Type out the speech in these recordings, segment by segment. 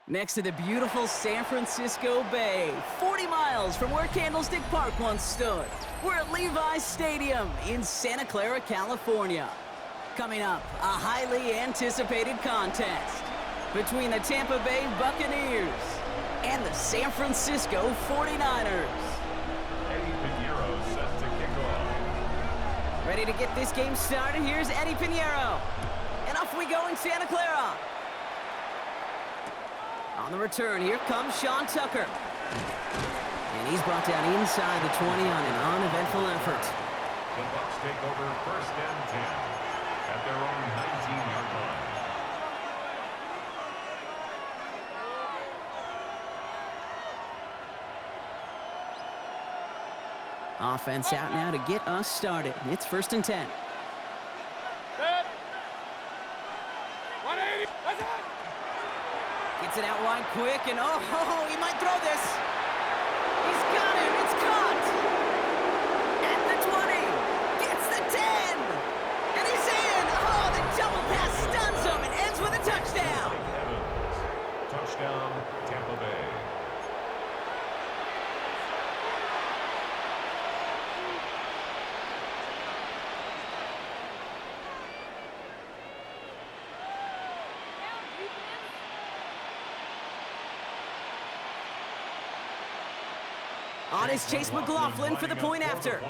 Next to the beautiful San Francisco Bay, 40 miles from where Candlestick Park once stood. We're at Levi's Stadium in Santa Clara, California. Coming up, a highly anticipated contest between the Tampa Bay Buccaneers and the San Francisco 49ers. Eddie Pinheiro set to kick off. Ready to get this game started? Here's Eddie Pinheiro. And off we go in Santa Clara. On the return, here comes Sean Tucker. And he's brought down inside the 20 on an uneventful effort. The Bucs take over 1st and 10 at their own 19-yard line. Offense out now to get us started. It's 1st and 10. Gets it out wide quick, and he might throw this. He's got him. It's caught. At the 20. Gets the 10. And he's in. Oh, the double pass stuns him and ends with a touchdown. Touchdown, Tampa Bay. On is Chase McLaughlin for the point after.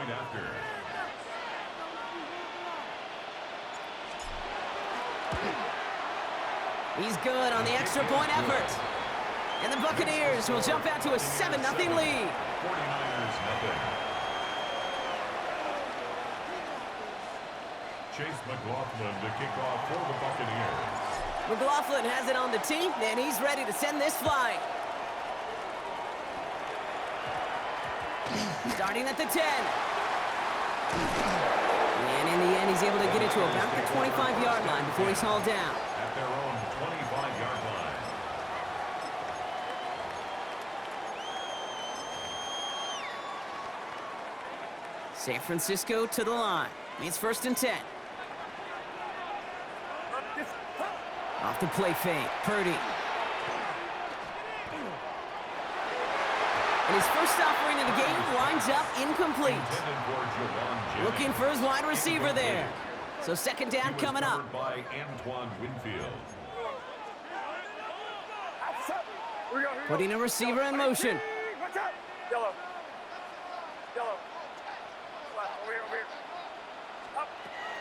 He's good on the extra point effort. And the Buccaneers will jump out to a 7-0 lead. 49ers nothing. Chase McLaughlin to kick off for the Buccaneers. McLaughlin has it on the tee, and he's ready to send this flying. Starting at the 10. And in the end, he's able to get it to about the 25-yard line before he's hauled down. At their own 25-yard line. San Francisco to the line. It's 1st and 10. Off the play fake, Purdy. And his first offering of the game winds up incomplete. Looking for his wide receiver there. So 2nd down coming up. By Antoine Winfield. Putting a receiver in motion.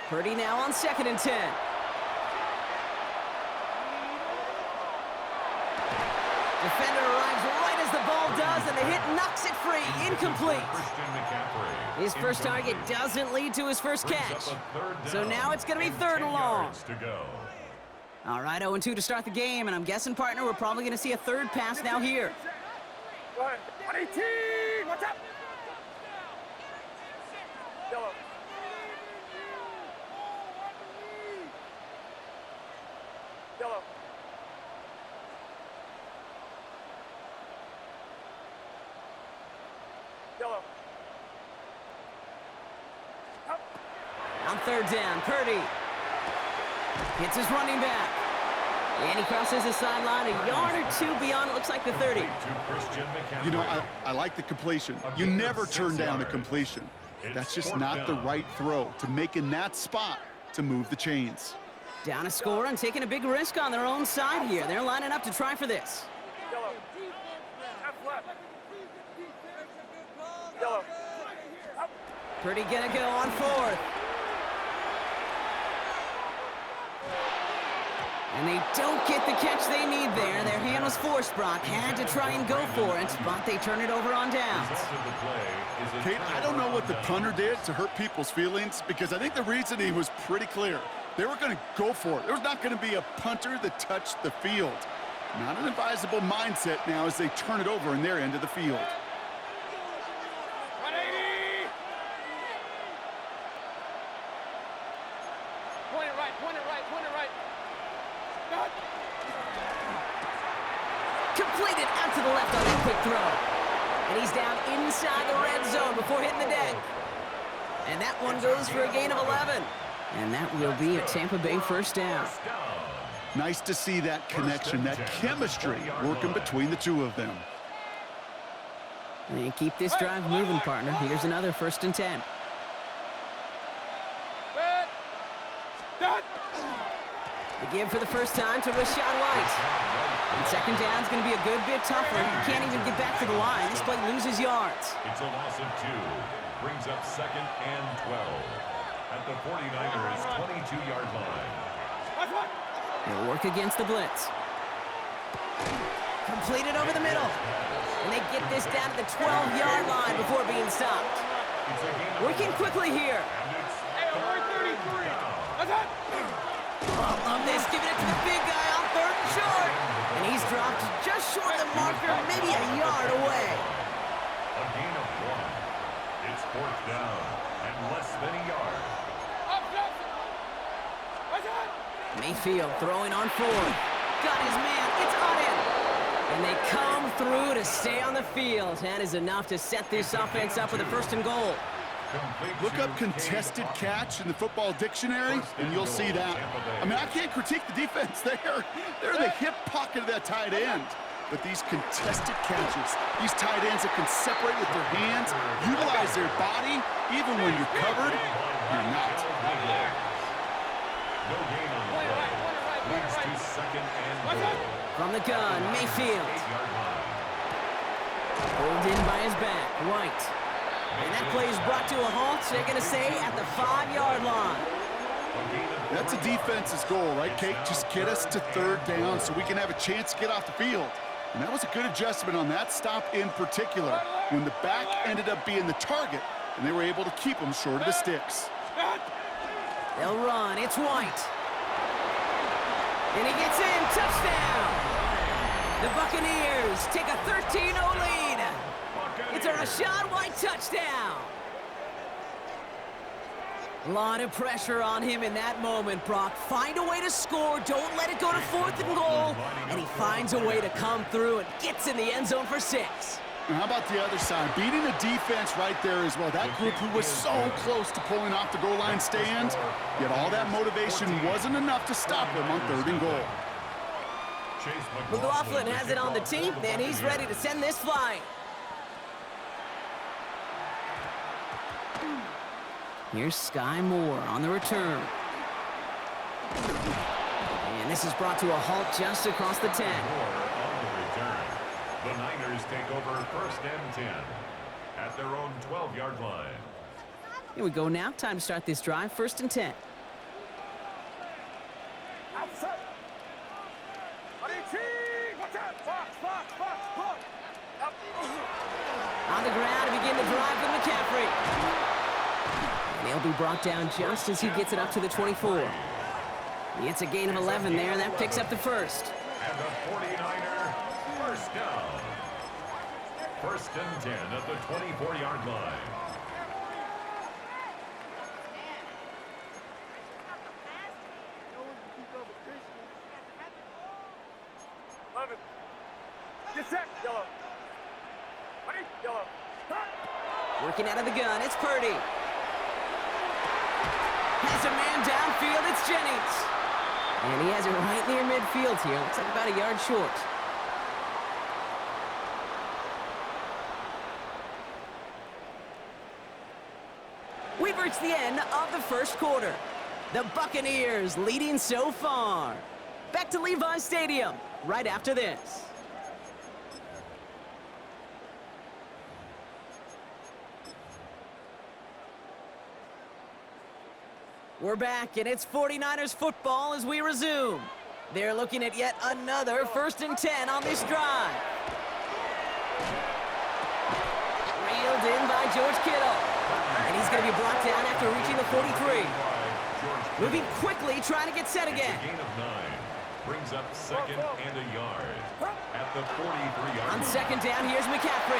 Purdy now on 2nd and 10. Defender arrives right as the ball does, and the hit knocks it free. Incomplete. His first target doesn't lead to his first catch. So now it's going to be 3rd and long. All right, 0-2 to start the game, and I'm guessing, partner, we're probably going to see a 3rd pass now here. 118, what's up? Yellow. Yellow. Yellow. On 3rd down, Purdy hits his running back. And he crosses the sideline a yard or 2 beyond, it looks like the 30. You know, I like the completion. You never turn down a completion. That's just not the right throw to make in that spot to move the chains. Down a score and taking a big risk on their own side here. They're lining up to try for this. Yellow. Left, left. Yellow. Purdy gonna go on 4th. And they don't get the catch they need there. Their hand was forced, Brock. Had to try and go for it, but they turn it over on downs. Kate, I don't know what the punter did to hurt people's feelings, because I think the reasoning was pretty clear. They were going to go for it. There was not going to be a punter that touched the field. Not an advisable mindset now as they turn it over in their end of the field. 180. Point it right, point it right, point it right. Got. Completed out to the left on that quick throw. And he's down inside the red zone before hitting the deck. And that one goes for a gain of 11. And that will be a Tampa Bay 1st down. Nice to see that connection, that chemistry working between the two of them. And keep this drive moving, partner. Here's another 1st and 10. The give for the first time to Rachaad White. And 2nd down is going to be a good bit tougher. He can't even get back to the line. This play loses yards. It's a loss of 2. Brings up 2nd and 12. At the 49ers' 22-yard line. They'll work against the blitz. Completed over the middle. And they get this down to the 12-yard line before being stopped. Working quickly here. Hey, over 33. Oh, love this. Giving it to the big guy on 3rd and short. And he's dropped just short of the marker, maybe a yard away. A gain of 1. It's 4th down and less than a yard. Mayfield throwing on 4. Got his man. It's on him. And they come through to stay on the field. That is enough to set this offense up with a 1st and goal. Look up contested catch in the football dictionary, and you'll see that. I mean, I can't critique the defense there. They're in the hip pocket of that tight end. But these contested catches, these tight ends that can separate with their hands, utilize their body, even when you're covered, you're not. No gain on the play. Leads to 2nd and goal. From the gun, Mayfield. Pulled in by his back, White. And that play is brought to a halt, so they're going to say at the 5-yard line. That's a defense's goal, right, Kate? Just get us to 3rd down so we can have a chance to get off the field. And that was a good adjustment on that stop in particular, when the back ended up being the target, and they were able to keep them short of the sticks. They'll run. It's White. And he gets in. Touchdown. The Buccaneers take a 13-0 lead. It's a Rachaad White touchdown. A lot of pressure on him in that moment, Brock. Find a way to score. Don't let it go to 4th and goal. And he finds a way to come through and gets in the end zone for 6. And how about the other side? Beating the defense right there as well. That group who was so close to pulling off the goal line stand, yet all that motivation wasn't enough to stop them on 3rd and goal. McLaughlin has it on the team, and he's ready to send this flying. Here's Sky Moore on the return. And this is brought to a halt just across the 10. The Niners take over 1st and 10 at their own 12-yard line. Here we go now. Time to start this drive. 1st and 10. On the ground to begin the drive with McCaffrey. And he'll be brought down just as he gets it up to the 24. It's a gain of 11 there, and that picks up the 1st. And the 49er 1st down. 1st and 10 at the 24-yard line. Get set, yellow. Ready, yellow. Working out of the gun, it's Purdy. Has a man downfield, it's Jennings. And he has it right near midfield here. Looks like about a yard short. We've reached the end of the 1st quarter. The Buccaneers leading so far. Back to Levi's Stadium right after this. We're back, and it's 49ers football as we resume. They're looking at yet another 1st and 10 on this drive. Reeled in by George Kittle. And he's going to be brought down after reaching the 43. Moving quickly, trying to get set again. Gain of 9 brings up 2nd and a yard at the 43-yard line. On 2nd down, here's McCaffrey.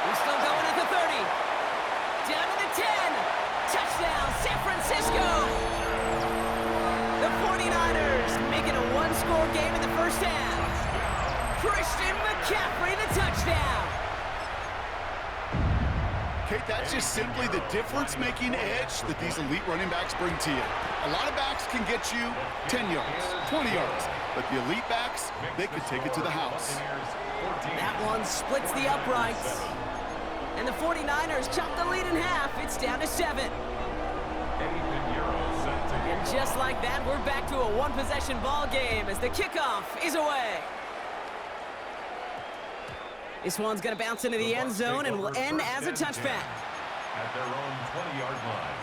He's still going at the 30. Down to the 10. Touchdown, San Francisco! The 49ers making a one-score game in the 1st half. Christian McCaffrey, the touchdown. Kate, that's just simply the difference-making edge that these elite running backs bring to you. A lot of backs can get you 10 yards, 20 yards, but the elite backs, they could take it to the house. That one splits the uprights. And the 49ers chop the lead in half. It's down to 7. And just like that, we're back to a one-possession ball game as the kickoff is away. This one's going to bounce into the end zone and will end as a touchback. At their own 20-yard line.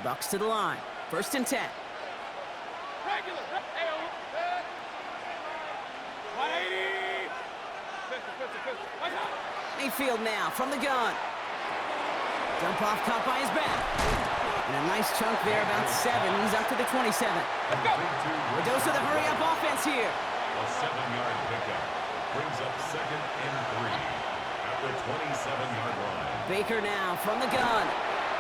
Bucks to the line. 1st and 10. Regular. 180. Mayfield now from the gun. Dump off caught by his back. And a nice chunk there, about 7. He's up to the 27. Let's go. A dose of the hurry-up offense here. A 7-yard pickup brings up 2nd and 3 at the 27-yard line. Baker now from the gun.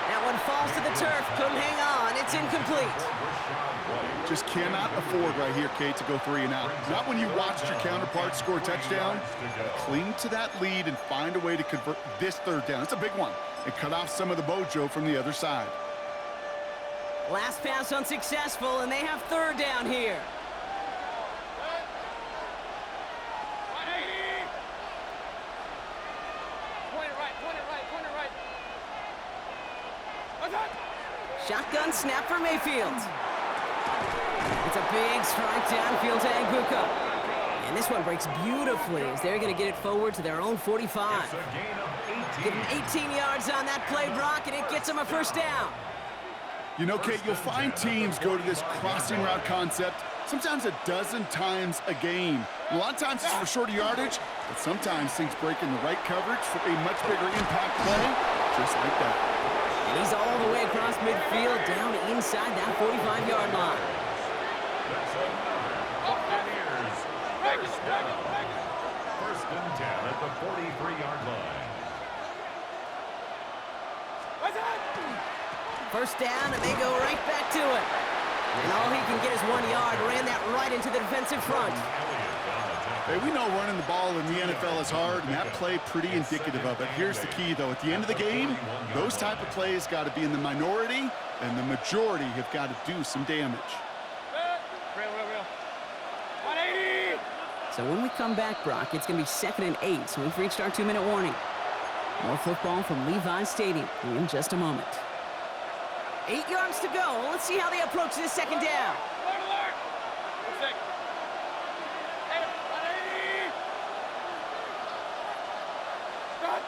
That one falls to the turf. Couldn't hang on. It's incomplete. Just cannot afford right here, Kate, to go 3 and out. Not when you watched your counterpart score a touchdown. Cling to that lead and find a way to convert this 3rd down. It's a big one. And cut off some of the mojo from the other side. Last pass unsuccessful, and they have 3rd down here. 180. Point it right. What's that? Shotgun snap for Mayfield. It's a big strike downfield to Aguka. And this one breaks beautifully as they're going to get it forward to their own 45. It's a gain of 18. Give him 18 yards on that play, Brock, and it gets him a 1st down. You know, Kate, you'll find teams go to this crossing route concept sometimes a dozen times a game. A lot of times it's for shorter yardage, but sometimes things break in the right coverage for a much bigger impact play, just like that. And he's all the way across midfield, down inside that 45-yard line. That's another Buccaneers first down. 1st and 10 at the 43-yard line. What's that? 1st down, and they go right back to it. And all he can get is 1 yard. Ran that right into the defensive front. Hey, we know running the ball in the NFL is hard, and that play pretty indicative of it. Here's the key, though. At the end of the game, those type of plays got to be in the minority, and the majority have got to do some damage. Real. 180. So when we come back, Brock, it's going to be 2nd and 8. So we've reached our 2-minute warning. More football from Levi's Stadium in just a moment. 8 yards to go. Let's see how they approach this 2nd down. Alert. 6. 180. Cut.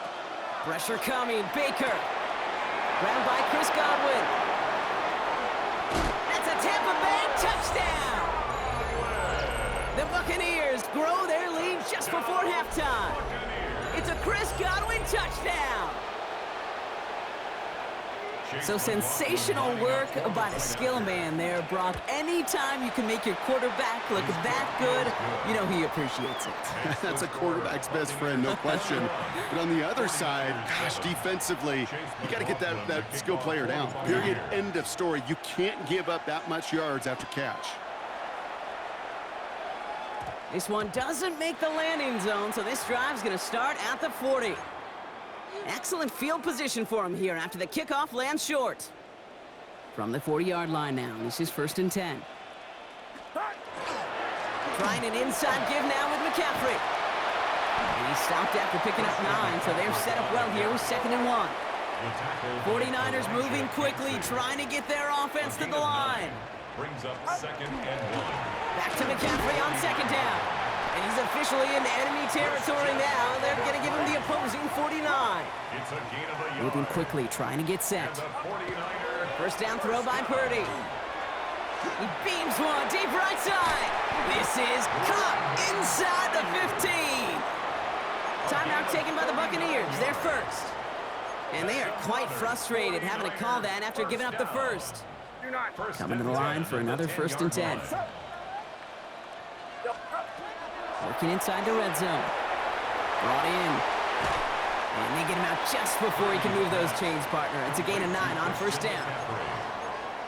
Pressure coming. Baker. Grabbed by Chris Godwin. That's a Tampa Bay touchdown. The Buccaneers grow their lead just before halftime. It's a Chris Godwin touchdown. So sensational work by the skill man there, Brock. Anytime you can make your quarterback look that good, you know he appreciates it. That's a quarterback's best friend, no question. But on the other side, gosh, defensively, you got to get that skill player down. Period, end of story. You can't give up that much yards after catch. This one doesn't make the landing zone, so this drive's going to start at the 40. Excellent field position for him here after the kickoff lands short. From the 40-yard line now, this is 1st and 10. Trying an inside give now with McCaffrey. And he stopped after picking up 9, so they're set up well here with 2nd and 1. 49ers moving quickly, trying to get their offense to the line. Brings up 2nd and 1. Back to McCaffrey on 2nd down. And he's officially in enemy territory now. They're going to give him the opposing 49. It's a gain of a yard. Moving quickly, trying to get set. And the 49er 1st down throw by Purdy. He beams one deep right side. This is caught inside the 15. Timeout taken by the Buccaneers. They're first. And they are quite frustrated having to call that after giving up the first. Coming to the line for another 1st and 10. Working inside the red zone. Brought in. And they get him out just before he can move those chains, partner. It's a gain of 9 on 1st down.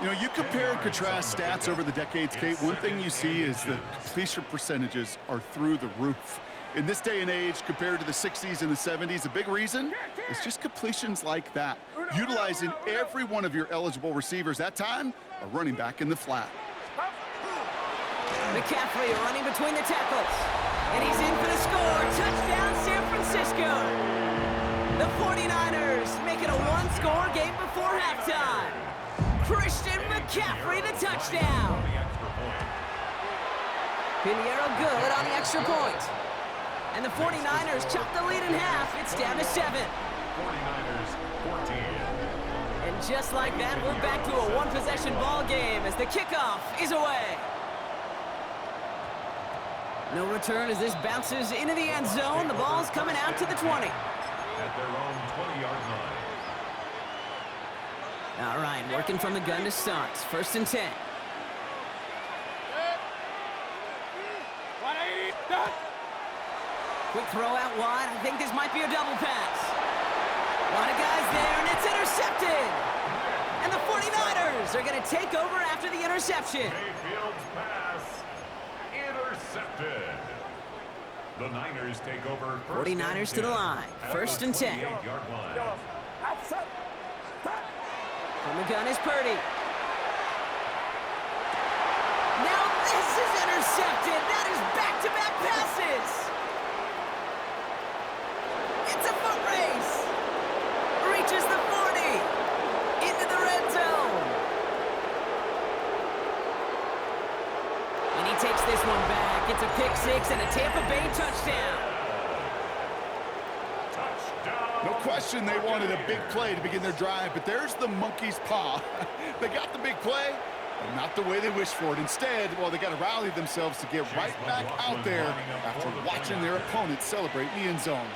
You know, you compare and contrast stats over the decades, Kate. One thing you see is that completion percentages are through the roof. In this day and age, compared to the 60s and the 70s, a big reason is just completions like that. Utilizing every one of your eligible receivers. That time, a running back in the flat. McCaffrey running between the tackles. And he's in for the score. Touchdown, San Francisco. The 49ers make it a one-score game before halftime. Christian McCaffrey, the touchdown. Pinheiro good on the extra point. And the 49ers chop the lead in half. It's down to 7. 49ers 14. And just like that, we're back to a one-possession ball game as the kickoff is away. No return as this bounces into the end zone. The ball's coming out to the 20. At their own 20-yard line. All right, working from the gun to start. 1st and 10. Quick throw out wide. I think this might be a double pass. A lot of guys there, and it's intercepted. And the 49ers are going to take over after the interception. Mayfield's pass intercepted. The Niners take over. 49ers to the line. 1st and 10. From the gun is Purdy. Now this is intercepted. That is back-to-back passes. It's a foot race. Reaches the 40. Into the red zone. And he takes this one back. It's a pick-6 and a Tampa Bay touchdown. No question they wanted a big play to begin their drive, but there's the monkey's paw. They got the big play, but not the way they wished for it. Instead, well, they got to rally themselves to get right back out there after watching their opponent celebrate in the end zone.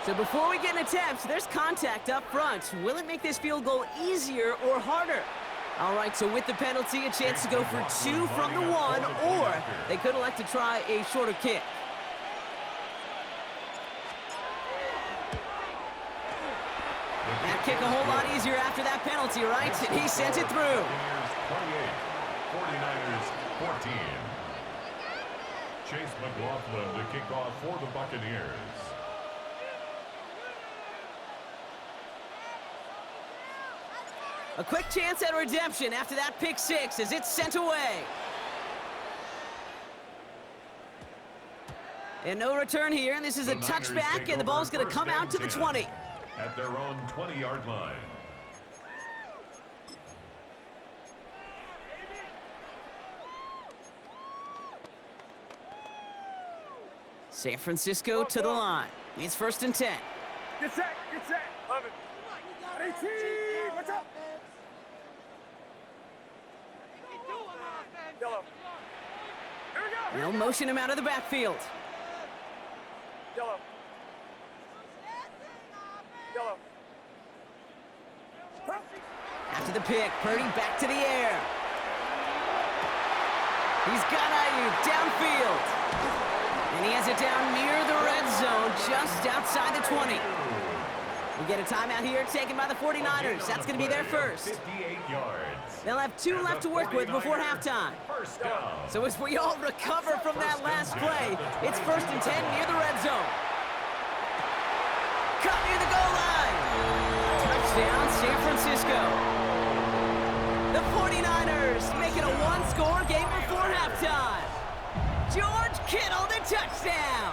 So before we get an attempt, there's contact up front. Will it make this field goal easier or harder? All right, so with the penalty, a chance to go for 2 from the 1, or they could elect to try a shorter kick. That kick a whole lot easier after that penalty, right? And he sent it through. 49ers 14. Chase McLaughlin to kick off for the Buccaneers. A quick chance at redemption after that pick-6 as it's sent away. And no return here, and this is a touchback, and the ball's going to come out to the 20. At their own 20-yard line. San Francisco to the line. It's 1st and 10. Get set, get set. 11. 18, what's up? Yellow. Here we go. They'll motion him out of the backfield. Yellow. Yellow. After the pick, Purdy back to the air. He's got Ayuk downfield. And he has it down near the red zone, just outside the 20. We get a timeout here taken by the 49ers. That's going to be their first. 58 yards. They'll have 2 left to work with before halftime. First down. So as we all recover from that last play, it's 1st and 10 near the red zone. Cut near the goal line. Touchdown, San Francisco. The 49ers make it a one-score game before halftime. George Kittle, the touchdown.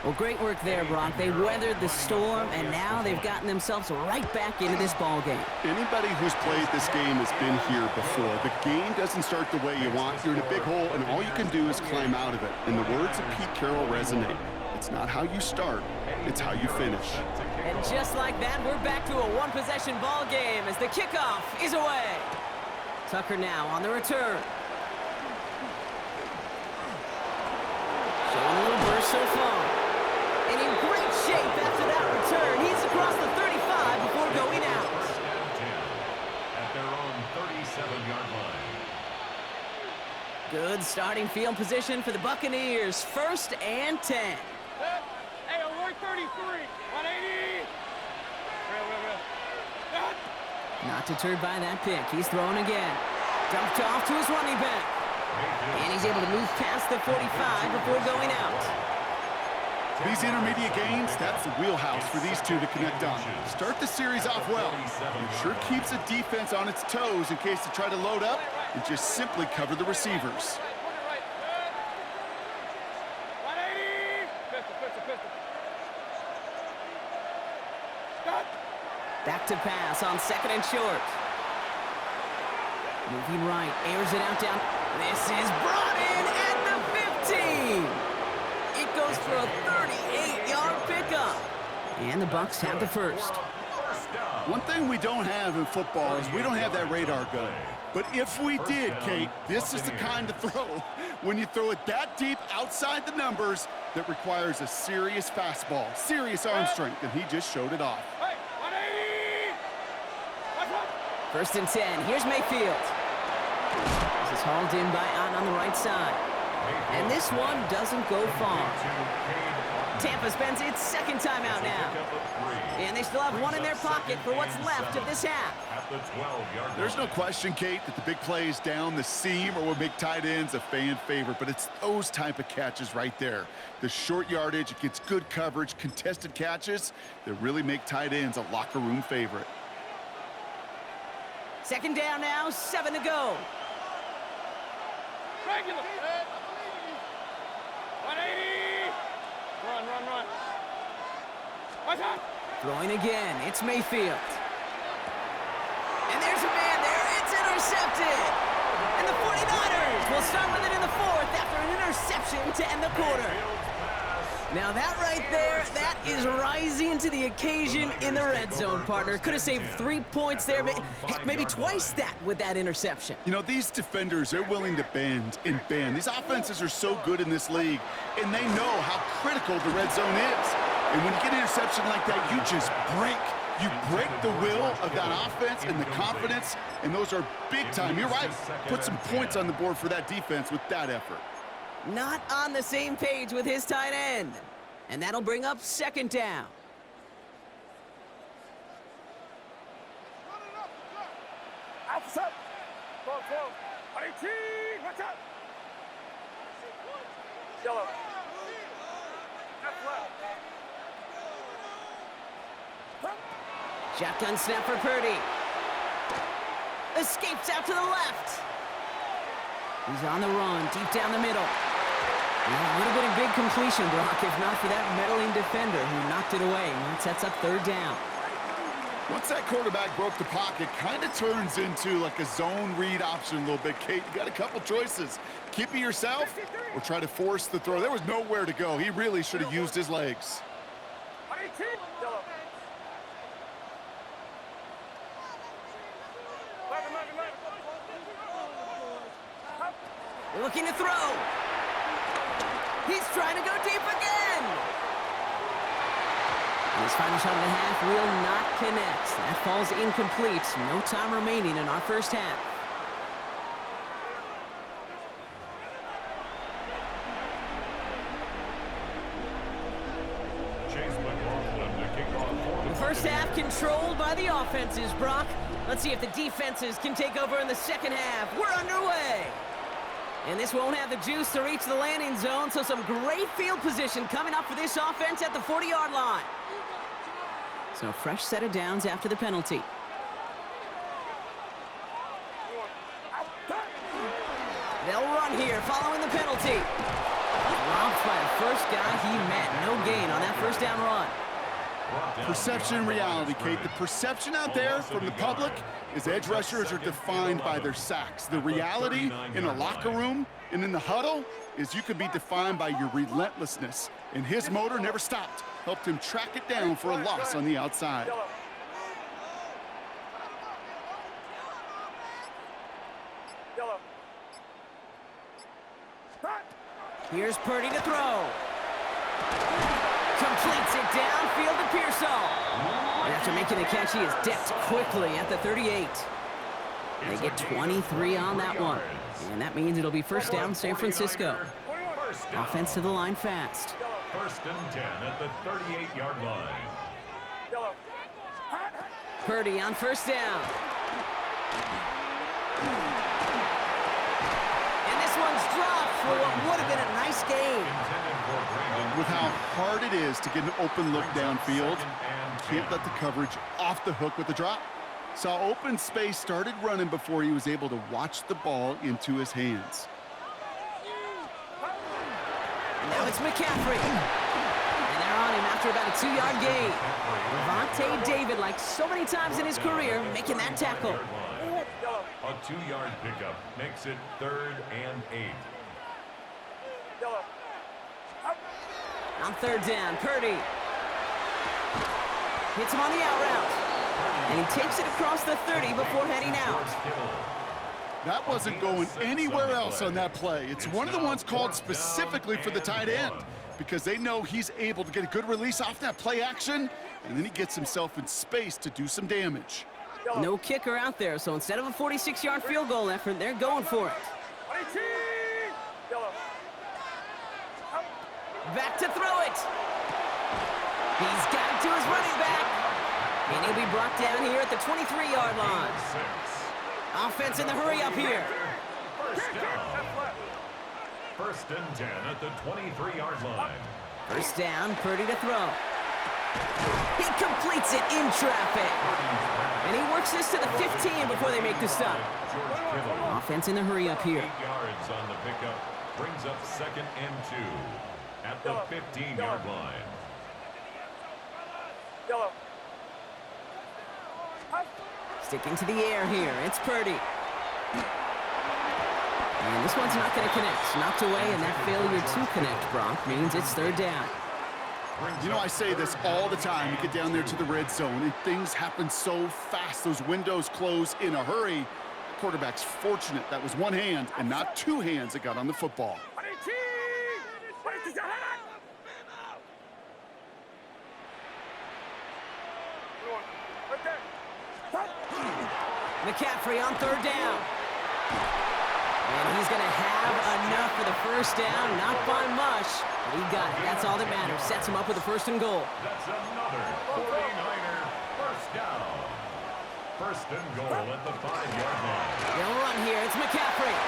Well, great work there, Brock. They weathered the storm, and now they've gotten themselves right back into this ball game. Anybody who's played this game has been here before. The game doesn't start the way you want. You're in a big hole, and all you can do is climb out of it. And the words of Pete Carroll resonate. It's not how you start, it's how you finish. And just like that, we're back to a one-possession ball game as the kickoff is away. Tucker now on the return. Showing a little burst so far. And in great shape after that return. He's across the 35 before going out. At their own 37-yard line. Good starting field position for the Buccaneers. 1st and 10. Hey, alert 33. 180. Not deterred by that pick. He's throwing again. Dumped off to his running back. And he's able to move past the 45 before going out. These intermediate gains, that's the wheelhouse for these two to connect on. Start the series off well. It sure keeps the defense on its toes in case they try to load up and just simply cover the receivers. Back to pass on 2nd and short. Moving right, airs it out down. This is brought in at the 15. It goes for a 38-yard pickup. And the Bucs have the first. One thing we don't have in football is we don't have that radar gun. But if we did, Kate, this is the kind of throw, when you throw it that deep outside the numbers, that requires a serious fastball, serious arm strength, and he just showed it off. 1st and 10. Here's Mayfield. This is hauled in by on the right side. And this one doesn't go far. Tampa spends its 2nd timeout now. And they still have one in their pocket for what's left of this half. There's no question, Kate, that the big plays down the seam or will make tight ends a fan favorite, but it's those type of catches right there. The short yardage, it gets good coverage, contested catches that really make tight ends a locker room favorite. 2nd down now, 7 to go. Regular. 180. Run. Watch out. Throwing again, it's Mayfield. And there's a man there, it's intercepted. And the 49ers will start with it in the 4th after an interception to end the quarter. Now that right there, that is rising to the occasion in the red zone, partner. Could have saved 3 points there, maybe twice that with that interception. You know, these defenders, they're willing to bend and bend. These offenses are so good in this league, and they know how critical the red zone is. And when you get an interception like that, you just break. You break the will of that offense and the confidence, and those are big time. You're right. Put some points on the board for that defense with that effort. Not on the same page with his tight end. And that'll bring up 2nd down. Outside. Go. 18. Watch out. Yellow. Left. Shotgun snap for Purdy. Escapes out to the left. He's on the run, deep down the middle. Yeah, a little bit of big completion, Brock, if not for that meddling defender who knocked it away. And that sets up 3rd down. Once that quarterback broke the pocket, kind of turns into like a zone read option a little bit. Kate, you got a couple choices. Keep it yourself or try to force the throw. There was nowhere to go. He really should have used his legs. 18. Yellow. 11. Looking to throw. He's trying to go deep again. And his final shot of the half will not connect. That falls incomplete. No time remaining in our 1st half. The 1st half controlled by the offenses, Brock. Let's see if the defenses can take over in the 2nd half. We're underway. And this won't have the juice to reach the landing zone, so some great field position coming up for this offense at the 40-yard line. So a fresh set of downs after the penalty. They'll run here following the penalty. Robbed by the first guy he met. No gain on that 1st down run. Perception and reality, Kate. The perception out there from the public is edge rushers are defined by their sacks. The reality in a locker room and in the huddle is you could be defined by your relentlessness. And his motor never stopped. Helped him track it down for a loss on the outside. Yellow. Here's Purdy to throw. Completes it downfield to Pearsall. And after making the catch, he is decked quickly at the 38. They get 23 on that one. And that means it'll be 1st down San Francisco. Offense to the line fast. 1st and 10 at the 38-yard line. Purdy on 1st down. And this one for what would have been a nice game. With how hard it is to get an open look downfield, you can't let the coverage off the hook with the drop. Saw open space, started running before he was able to watch the ball into his hands. Now it's McCaffrey. And they're on him after about a 2-yard gain. Levante David, like so many times in his career, making that tackle. A 2-yard pickup makes it 3rd and 8. On 3rd down, Purdy. Hits him on the out route. And he takes it across the 30 before heading out. That wasn't going anywhere else on that play. It's one of the ones called specifically for the tight end because they know he's able to get a good release off that play action, and then he gets himself in space to do some damage. No kicker out there, so instead of a 46-yard field goal effort, they're going for it. Back to throw it. He's got it to his running back. And he'll be brought down here at the 23-yard line. Offense in the hurry up here. First and 10 at the 23-yard line. First down, Purdy to throw. He completes it in traffic. And he works this to the 15 before they make the stop. Offense in the hurry up here. 8 yards on the pickup brings up 2nd and 2 at the 15-yard line. Sticking to the air here. It's Purdy. And this one's not going to connect. Knocked away, and that failure to connect, Brock, means it's 3rd down. You know, I say this all the time. You get down there to the red zone, and things happen so fast. Those windows close in a hurry. The quarterback's fortunate that was one hand and not two hands that got on the football. McCaffrey on 3rd down. And he's going to have enough for the first down. Not by much, but he got it. That's all that matters. Sets him up with a 1st and goal. That's another 49er first down. 1st and goal at the 5-yard line. They'll run here. It's McCaffrey.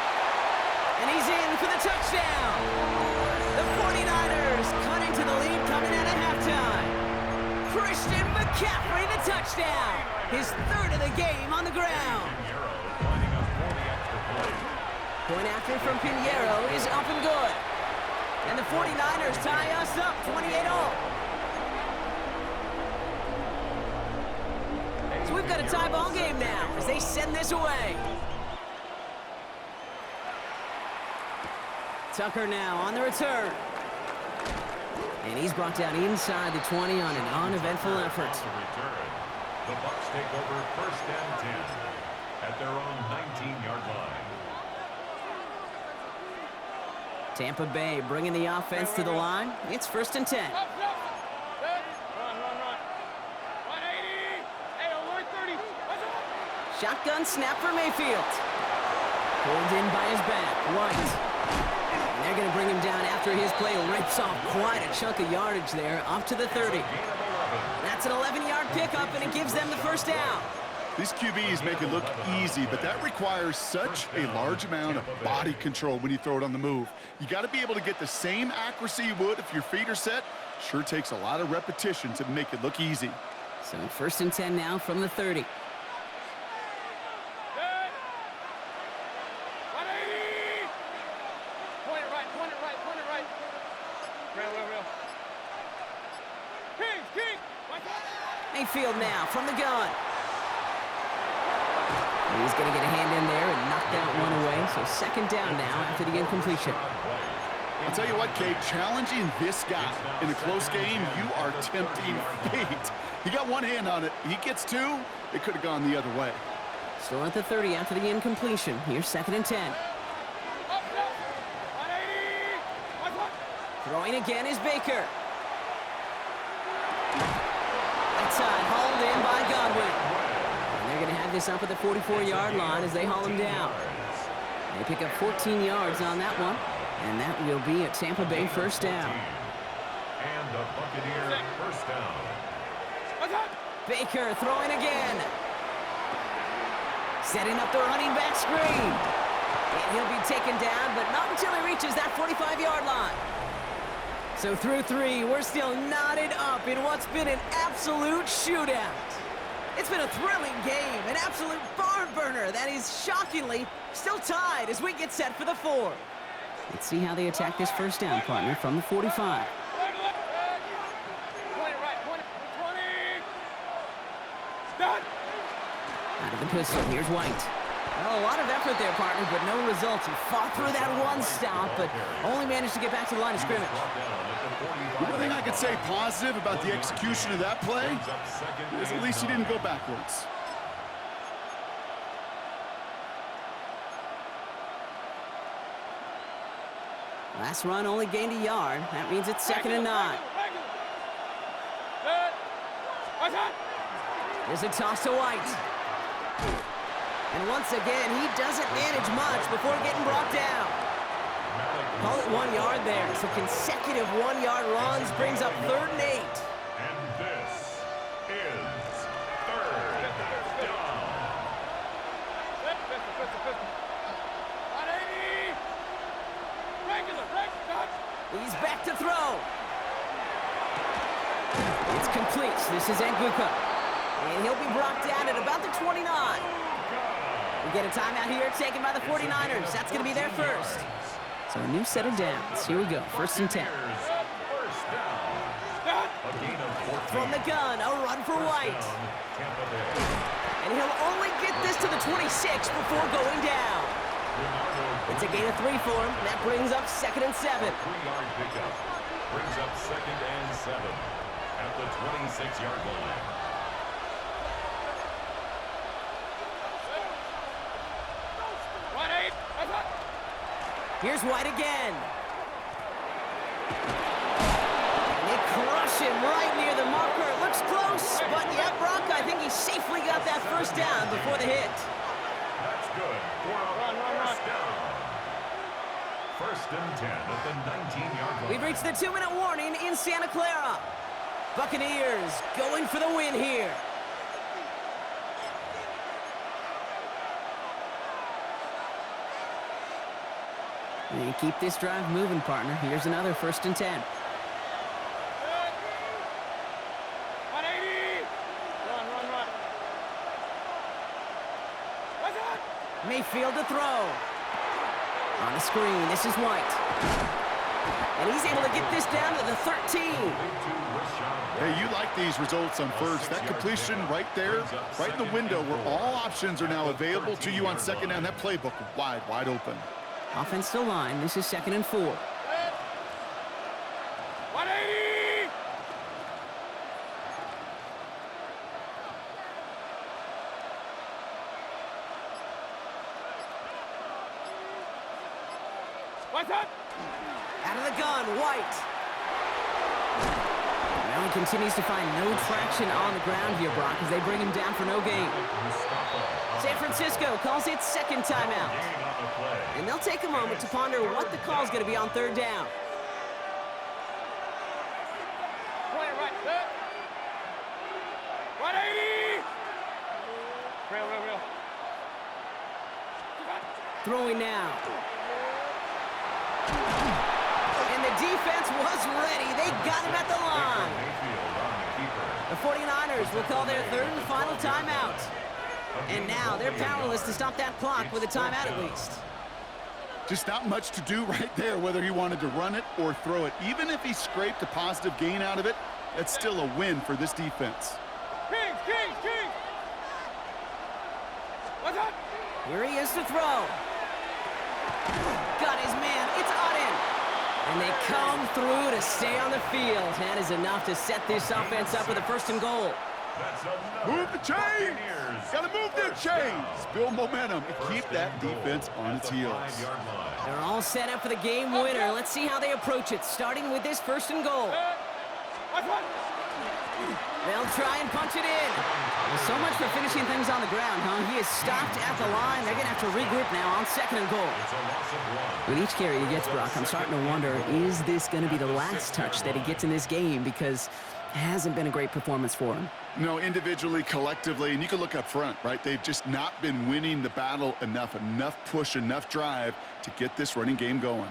And he's in for the touchdown. The 49ers cut into the lead coming out of halftime. Christian McCaffrey the touchdown. His 3rd of the game on the ground. Point after from Pinheiro is up and good. And the 49ers tie us up 28-all. So we've got a tie ball game now as they send this away. Tucker now on the return. And he's brought down inside the 20 on an uneventful effort. The Bucs take over 1st and 10 at their own 19-yard line. Tampa Bay bringing the offense to the line. It's 1st and 10. Run. 180. Hey, 130. Shotgun snap for Mayfield. Pulled in by his back. White. And they're going to bring him down after his play rips off quite a chunk of yardage there, up to the 30. That's an 11-yard pickup, and it gives them the 1st down. These QBs make it look easy, but that requires such a large amount of body control when you throw it on the move. You got to be able to get the same accuracy you would if your feet are set. Sure takes a lot of repetition to make it look easy. So 1st and 10 now from the 30. 180. Point it right. Real. King. Mayfield now from the gun. He's going to get a hand in there and knock that one away. So 2nd down now after the incompletion. I'll tell you what, Kate, challenging this guy in a close game, you are tempting fate. He got one hand on it. He gets 2. It could have gone the other way. Still at the 30 after the incompletion. Here's 2nd and 10. 180. Throwing again is Baker. Outside, hauled in by Godwin. And they're going to have this up at the 44-yard line as they haul him down. They pick up 14 yards on that one. And that will be a Tampa Bay 1st down. And the Buccaneer 1st down. Baker throwing again. Setting up the running back screen. And he'll be taken down, but not until he reaches that 45-yard line. So through 3, we're still knotted up in what's been an absolute shootout. It's been a thrilling game, an absolute barn burner that is shockingly still tied as we get set for the 4. Let's see how they attack this first down, partner, from the 45. Out of the pistol, here's White. Well, a lot of effort there, partner, but no results. He fought through that one stop, but only managed to get back to the line of scrimmage. The only thing I could say positive about the execution of that play is at least he didn't go backwards. Last run only gained a yard. That means it's 2nd and 9. There's a toss to White. And once again, he doesn't manage much before getting brought down. Call it 1 yard there. So consecutive 1-yard runs brings up 3rd and 8. And this is 3rd down. He's back to throw. It's complete. This is Nguka. And he'll be brought down at about the 29. We get a timeout here taken by the 49ers. That's going to be their first. So a new set of downs. Here we go. 1st and 10. From the gun, a run for White. And he'll only get this to the 26 before going down. It's a gain of 3 for him. That brings up 2nd and 7. 3-yard pickup. Brings up 2nd and 7 at the 26-yard line. Here's White again. And they crush him right near the marker. It looks close, but yeah, Brock, I think he safely got that first down before the hit. That's good. First down. 1st and 10 at the 19-yard line. We've reached the 2-minute warning in Santa Clara. Buccaneers going for the win here. And keep this drive moving, partner. Here's another 1st and 10. Mayfield to throw. On the screen, this is White. And he's able to get this down to the 13. Hey, you like these results on first. That completion right there, right in the window where all options are now available to you on 2nd down. That playbook wide open. Offense to line. This is 2nd and 4. 180! What's up? Out of the gun, White. Well, he continues to find no traction on the ground here, Brock, as they bring him down for no gain. San Francisco calls it 2nd timeout. And they'll take a moment to ponder what the call is going to be on 3rd down. Right. 180! Real. Throwing now. And the defense was ready. They got him at the line. The 49ers will call their 3rd and final timeout. And now they're powerless to stop that clock with a timeout at least. Just not much to do right there, whether he wanted to run it or throw it. Even if he scraped a positive gain out of it, that's still a win for this defense. King! What's up? Here he is to throw. Got his man. It's Auden. And they come through to stay on the field. That is enough to set this offense up with a 1st and goal. Move the chains! Gotta move their chains! Build momentum and keep that defense on its heels. They're all set up for the game winner. Let's see how they approach it, starting with this 1st and goal. They'll try and punch it in. Well, so much for finishing things on the ground, huh? He is stopped at the line. They're going to have to regroup now on 2nd and goal. With each carry he gets, Brock, I'm starting to wonder, is this going to be the last touch that he gets in this game? Because Hasn't been a great performance for him. No, individually, collectively, and you can look up front, right? They've just not been winning the battle enough push, enough drive to get this running game going.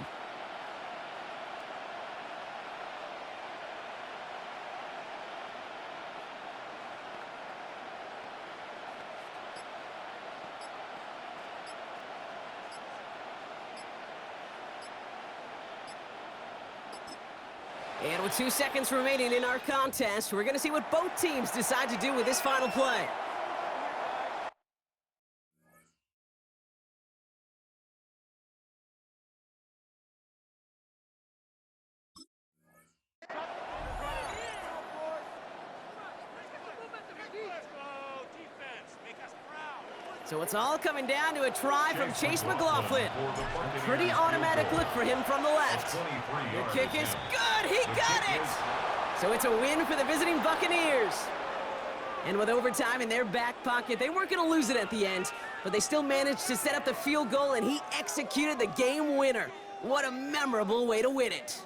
And with 2 seconds remaining in our contest, we're going to see what both teams decide to do with this final play. So it's all coming down to a try from Chase McLaughlin. A pretty automatic look for him from the left. The kick is good. He got it. So it's a win for the visiting Buccaneers. And with overtime in their back pocket, they weren't going to lose it at the end, but they still managed to set up the field goal, and he executed the game winner. What a memorable way to win it.